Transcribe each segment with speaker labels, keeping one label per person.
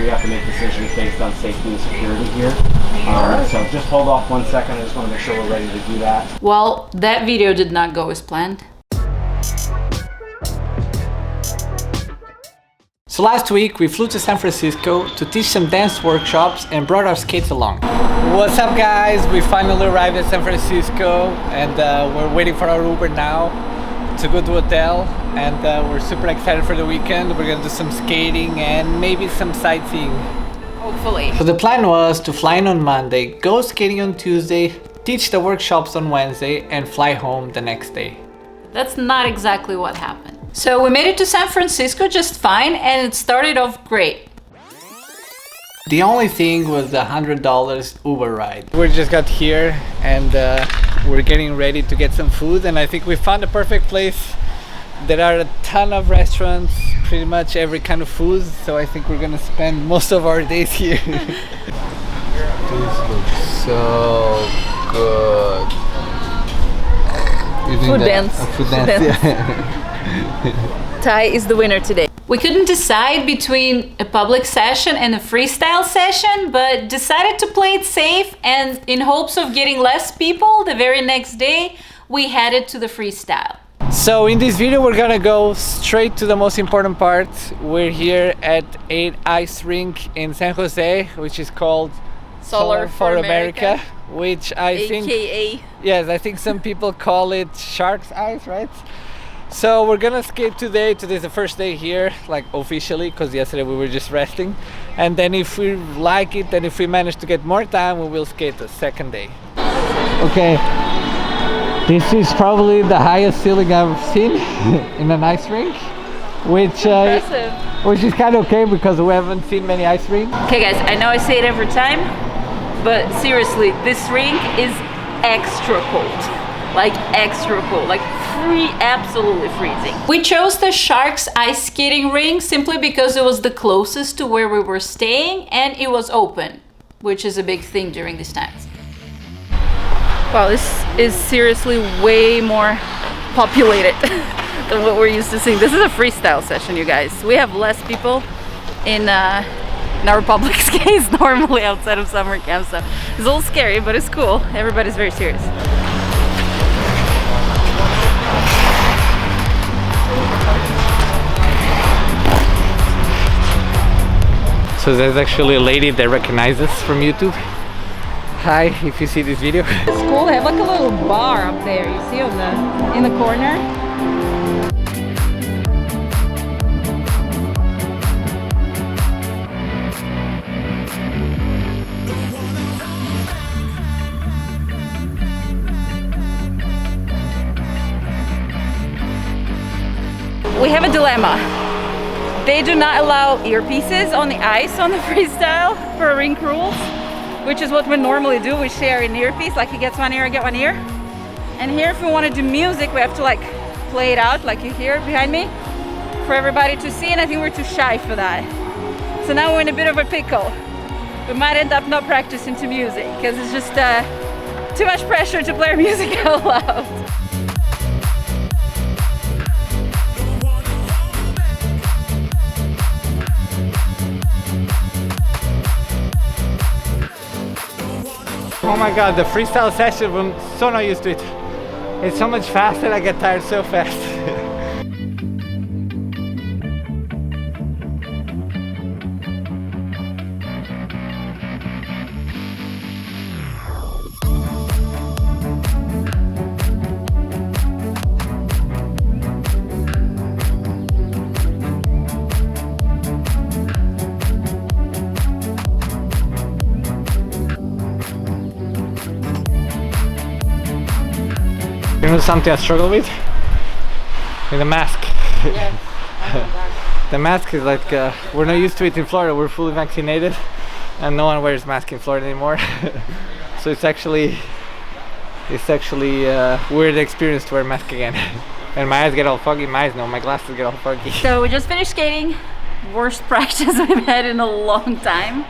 Speaker 1: we have to make decisions based on safety and security here. So just hold off 1 second. I just want to make sure we're ready to do that.
Speaker 2: Well, that video did not go as planned.
Speaker 3: So last week we flew to San Francisco to teach some dance workshops and brought our skates along. What's up guys? We finally arrived at San Francisco and we're waiting for our Uber now to go to a hotel, and we're super excited for the weekend. We're gonna do some skating and maybe some sightseeing.
Speaker 2: Hopefully.
Speaker 3: So the plan was to fly in on Monday, go skating on Tuesday, teach the workshops on Wednesday and fly home the next day. That's
Speaker 2: not exactly what happened. So we made it to San Francisco just fine and it started off great.
Speaker 3: The only thing was the $100 Uber ride. We just got here and we're getting ready to get some food, and I think we found a perfect place. There are a ton of restaurants, pretty much every kind of food, so I think we're gonna spend most of our days here. This looks so good.
Speaker 2: Food dance.
Speaker 3: Food dance. Yeah.
Speaker 2: Ty is the winner today. We couldn't decide between a public session and a freestyle session, but decided to play it safe, and in hopes of getting less people the very next day, we headed to the freestyle.
Speaker 3: So in this video we're gonna go straight to the most important part. We're here at Ice Rink in San Jose, which is called
Speaker 2: Solar for America,
Speaker 3: which I think, yes, I think some people call it Shark's Ice, right? So we're gonna skate today. Today's the first day here, like officially, because yesterday we were just resting. And then if we like it, and if we manage to get more time, we will skate the second day. Okay, this is probably the highest ceiling I've seen in an ice rink, which is kind of okay because we haven't seen many ice rinks.
Speaker 2: Okay guys, I know I say it every time, but seriously, this rink is extra cold. Like extra cold, like absolutely freezing. We chose the Shark's ice skating rink simply because it was the closest to where we were staying and it was open, which is a big thing during these times. Wow, this is seriously way more populated than what we're used to seeing. This is a freestyle session, you guys. We have less people in our public skates normally outside of summer camp, so it's a little scary, but it's cool. Everybody's very serious.
Speaker 3: So there's actually a lady that recognizes us from YouTube. Hi, if you see this video.
Speaker 2: It's cool, they have like a little bar up there, you see in the corner. We have a dilemma. They do not allow earpieces on the ice on the freestyle for rink rules, which is what we normally do. We share an earpiece, like he gets one ear, I get one ear. And here, if we want to do music, we have to like play it out, like you hear behind me, for everybody to see, and I think we're too shy for that. So now we're in a bit of a pickle. We might end up not practicing to music, because it's just too much pressure to play our music out loud.
Speaker 3: Oh my god, the freestyle session, I'm so not used to it. It's so much faster, I get tired so fast. You know something I struggle with the mask.
Speaker 2: Yes,
Speaker 3: the mask is like, we're not used to it in Florida. We're fully vaccinated and no one wears mask in Florida anymore. So it's actually a weird experience to wear a mask again. And my eyes get all foggy. My glasses get all foggy.
Speaker 2: So we just finished skating. Worst practice we've had in a long time,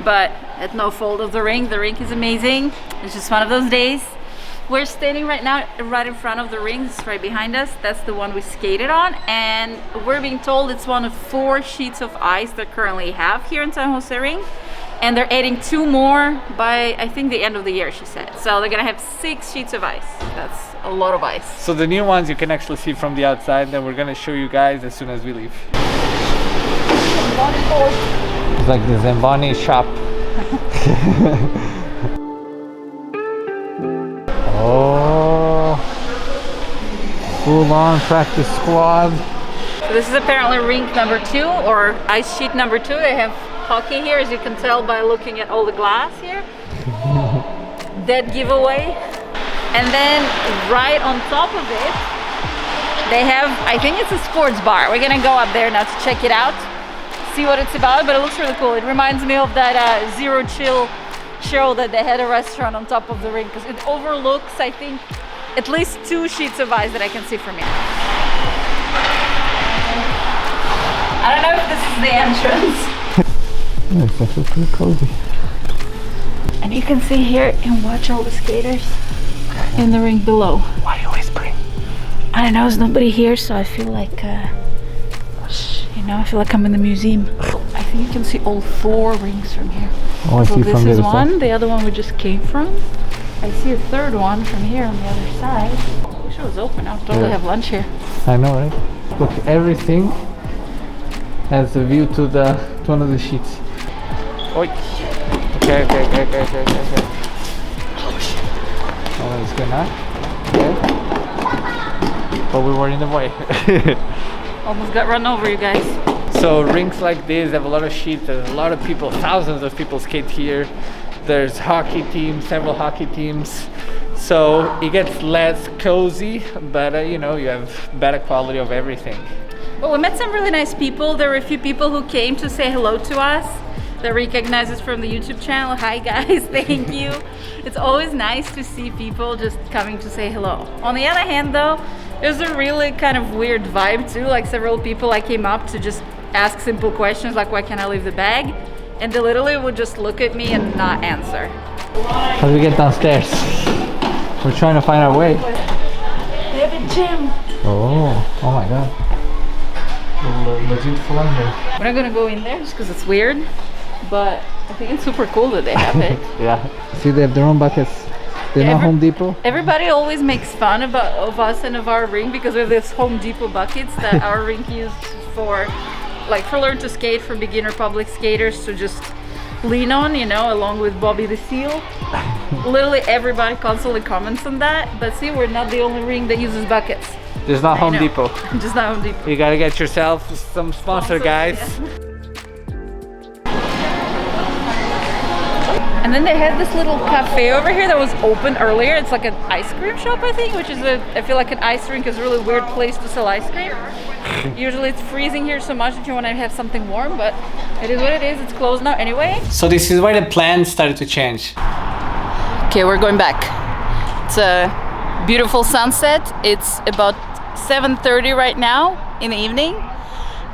Speaker 2: but at no fault of the rink. The rink is amazing. It's just one of those days. We're standing right now right in front of the rink. It's right behind us. That's the one we skated on, and we're being told it's one of 4 sheets of ice they currently have here in San Jose Rink, and they're adding 2 more by I think the end of the year, she said. So they're gonna have 6 sheets of ice. That's a lot of ice.
Speaker 3: So the new ones you can actually see from the outside, that we're gonna show you guys as soon as we leave. It's like the Zamboni shop. Oh, full-on practice squad.
Speaker 2: So this is apparently rink number 2 or ice sheet number 2. They have hockey here, as you can tell by looking at all the glass here. Dead giveaway. And then right on top of it, they have, I think it's a sports bar. We're gonna go up there now to check it out, see what it's about, but it looks really cool. It reminds me of that Zero Chill show that they had a restaurant on top of the rink, because it overlooks, I think, at least 2 sheets of ice that I can see from here. I don't know if this is the entrance.
Speaker 3: It's actually pretty cozy.
Speaker 2: And you can see here and watch all the skaters in the rink below.
Speaker 3: Why are you whispering?
Speaker 2: I don't know, there's nobody here, so I feel like, you know, I feel like I'm in the museum. I think you can see all 4 rinks from here.
Speaker 3: Oh, I
Speaker 2: so
Speaker 3: see
Speaker 2: this
Speaker 3: from
Speaker 2: is
Speaker 3: the
Speaker 2: one, the other one we just came from. I see a 3rd one from here on the other side. I wish it was open. I would totally have lunch here.
Speaker 3: I know, right? Look, everything has a view to one of the sheets. Oi. Okay. Oh, it's good now. Okay. But we were in the way.
Speaker 2: Almost got run over, you guys.
Speaker 3: So rinks like this have a lot of sheets. There's a lot of people, thousands of people skate here. There's hockey teams, several hockey teams. So it gets less cozy, but you know, you have better quality of everything.
Speaker 2: Well, we met some really nice people. There were a few people who came to say hello to us. They recognize us from the YouTube channel. Hi guys, thank you. It's always nice to see people just coming to say hello. On the other hand though, there's a really kind of weird vibe too. Like several people I came up to just ask simple questions like, why can't I leave the bag? And they literally would just look at me and not answer.
Speaker 3: How do we get downstairs? We're trying to find our way.
Speaker 2: They have a gym.
Speaker 3: Oh my god. Legit full on here.
Speaker 2: We're not gonna go in there just because it's weird, but I think it's super cool that they have it.
Speaker 3: Yeah. See, they have their own buckets. They're not Home Depot.
Speaker 2: Everybody always makes fun of us and of our rink because we have this Home Depot buckets that our rink uses for learn to skate, for beginner public skaters to just lean on, you know, along with Bobby the Seal. Literally everybody constantly comments on that, but see, we're not the only rink that uses buckets.
Speaker 3: There's not Home Depot.
Speaker 2: Just not Home Depot.
Speaker 3: You gotta get yourself some sponsor, guys.
Speaker 2: Yeah. And then they had this little cafe over here that was open earlier. It's like an ice cream shop, I think, which is I feel like an ice rink is a really weird place to sell ice cream. Usually it's freezing here so much that you want to have something warm, but it is what it is. It's closed now anyway.
Speaker 3: So this is where the plans started to change.
Speaker 2: Okay, we're going back. It's a beautiful sunset. It's about 7:30 right now in the evening,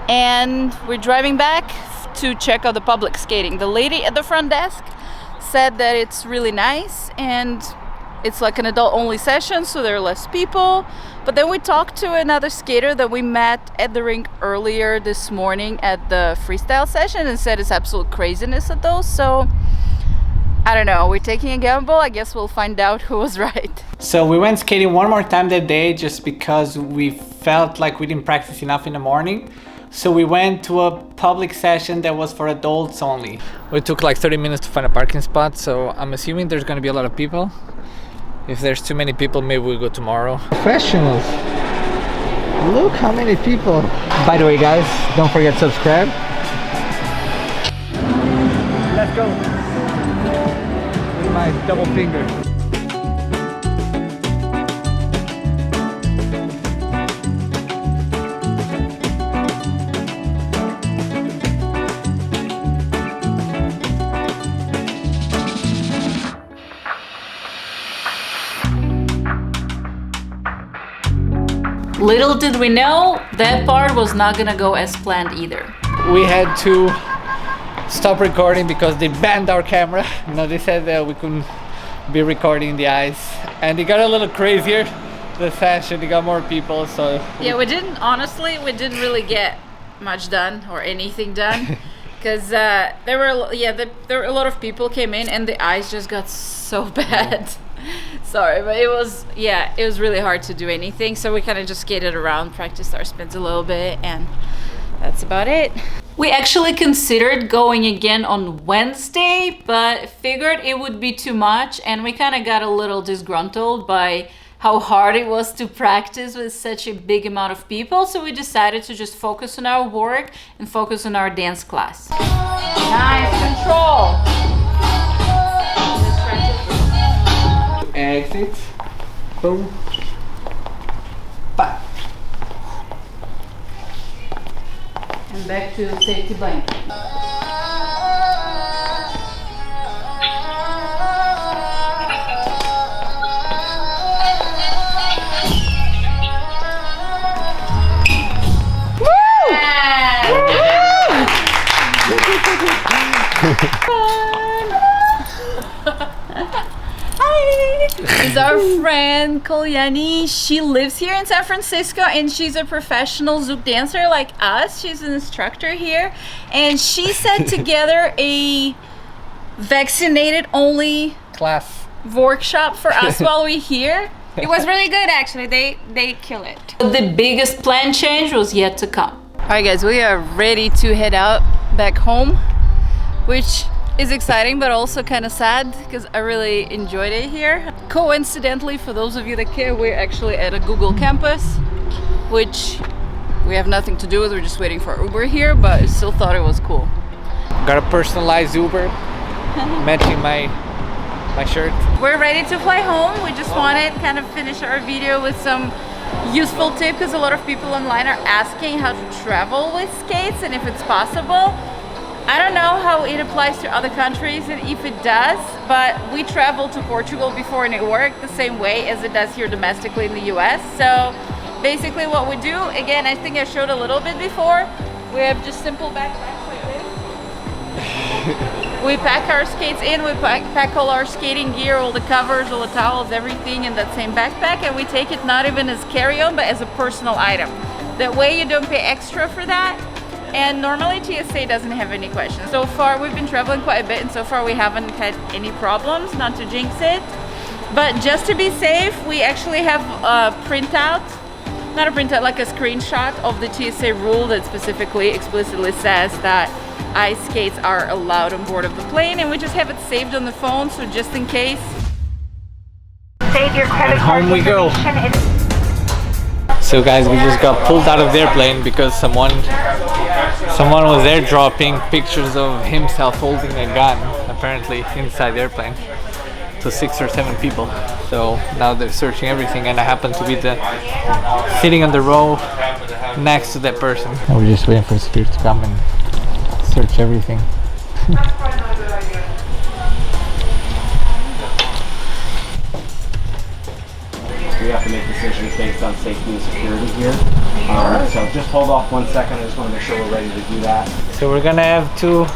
Speaker 2: and we're driving back to check out the public skating. The lady at the front desk said that it's really nice and it's like an adult only session, so there are less people. But then we talked to another skater that we met at the rink earlier this morning at the freestyle session and said it's absolute craziness at those. So I don't know, we're taking a gamble. I guess we'll find out who was right.
Speaker 3: So we went skating one more time that day just because we felt like we didn't practice enough in the morning. So we went to a public session that was for adults only. We took like 30 minutes to find a parking spot, so I'm assuming there's gonna be a lot of people. If there's too many people, maybe we'll go tomorrow. Professionals! Look how many people! By the way guys, don't forget to subscribe. Let's go! With my double finger.
Speaker 2: Little did we know, that part was not gonna go as planned either.
Speaker 3: We had to stop recording because they banned our camera. No, they said that we couldn't be recording the ice. And it got a little crazier, the session. It got more people, so
Speaker 2: yeah, we didn't really get much done or anything done because there were a lot of people came in and the ice just got so bad. Sorry, but it was really hard to do anything, so we kind of just skated around, practiced our spins a little bit, and that's about it. We actually considered going again on Wednesday, but figured it would be too much, and we kind of got a little disgruntled by how hard it was to practice with such a big amount of people, so we decided to just focus on our work and focus on our dance class. Nice control.
Speaker 3: exit, boom, back.
Speaker 2: And back to safety blanket. Is our friend Kolyani. She lives here in San Francisco and she's a professional Zouk dancer like us. She's an instructor here and she set together a vaccinated only
Speaker 3: class
Speaker 2: workshop for us while we're here.
Speaker 4: It was really good actually. They kill it.
Speaker 2: The biggest plan change was yet to come. Alright guys, we are ready to head out back home, which is exciting but also kind of sad because I really enjoyed it here. Coincidentally, for those of you that care, we're actually at a Google campus, which we have nothing to do with. We're just waiting for Uber here, but I still thought it was cool.
Speaker 3: Got a personalized Uber matching my shirt.
Speaker 2: We're ready to fly home. We just wanted to kind of finish our video with some useful tip because a lot of people online are asking how to travel with skates and if it's possible. I don't know how it applies to other countries and if it does, but we traveled to Portugal before and it worked the same way as it does here domestically in the US. So basically what we do, again, I think I showed a little bit before, we have just simple backpacks like this. We pack our skates in, we pack all our skating gear, all the covers, all the towels, everything in that same backpack, and we take it not even as carry-on but as a personal item. That way you don't pay extra for that. And normally TSA doesn't have any questions. So far we've been traveling quite a bit and so far we haven't had any problems, not to jinx it. But just to be safe, we actually have a printout, not a printout, like a screenshot of the TSA rule that specifically explicitly says that ice skates are allowed on board of the plane, and we just have it saved on the phone, so just in case.
Speaker 4: Save your credit
Speaker 3: And
Speaker 4: card
Speaker 3: home we go.
Speaker 4: information.
Speaker 3: So guys, we just got pulled out of the airplane because someone was airdropping pictures of himself holding a gun, apparently inside the airplane, to 6 or 7 people. So now they're searching everything, and I happen to be sitting on the row next to that person. And we're just waiting for security to come and search everything.
Speaker 1: We have to make decisions based on safety and security here. So just hold off 1 second. I just want to make sure we're ready to do that.
Speaker 3: So we're gonna have to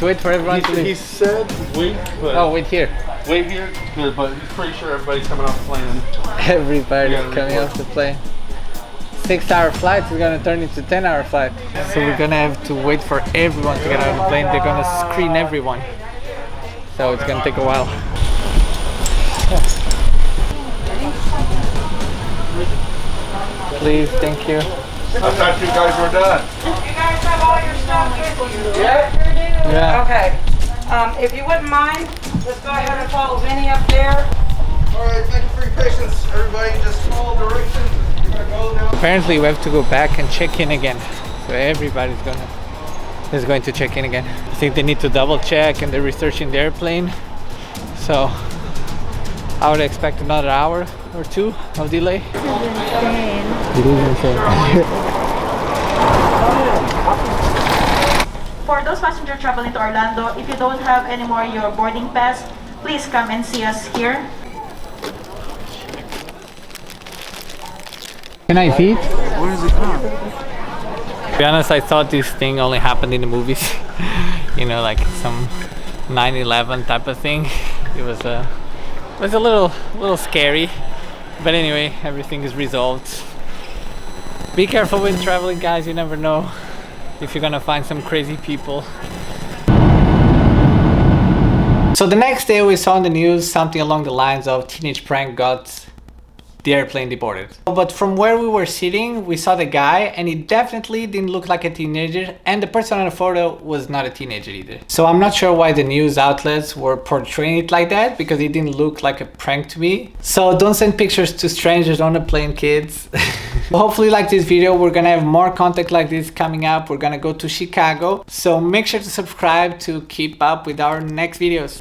Speaker 3: wait for everyone to leave.
Speaker 5: He said wait, but
Speaker 3: Oh, wait here.
Speaker 5: wait here, but he's pretty sure everybody's coming off the plane.
Speaker 3: Everybody's coming off the plane. 6-hour flight is gonna turn into 10-hour flight. So we're gonna have to wait for everyone to get out of the plane. They're gonna screen everyone. So it's gonna take a while. Please, thank you.
Speaker 5: I thought you guys were done.
Speaker 6: You guys have all your stuff here?
Speaker 3: Yeah.
Speaker 6: Okay. If you wouldn't mind, just go ahead and follow Vinny up there.
Speaker 5: All right, thank you for your patience, everybody. Just follow directions. You're gonna go down.
Speaker 3: Apparently we have to go back and check in again. So everybody's is going to check in again. I think they need to double check and they're researching the airplane. So I would expect another hour or 2 of delay. It is insane.
Speaker 7: For those passengers traveling to Orlando, if you don't have anymore your boarding pass, please come and see us here.
Speaker 3: Can I see it? Where is it from? To be honest, I thought this thing only happened in the movies. You know, like some 9/11 type of thing. It was It was a little scary, but anyway, everything is resolved. Be careful when traveling, guys. You never know if you're gonna find some crazy people. So the next day we saw in the news something along the lines of teenage prank got the airplane deboarded. But from where we were sitting, we saw the guy and he definitely didn't look like a teenager, and the person on the photo was not a teenager either. So I'm not sure why the news outlets were portraying it like that, because it didn't look like a prank to me. So don't send pictures to strangers on the plane, kids. Hopefully you like this video. We're gonna have more content like this coming up. We're gonna go to Chicago, so make sure to subscribe to keep up with our next videos.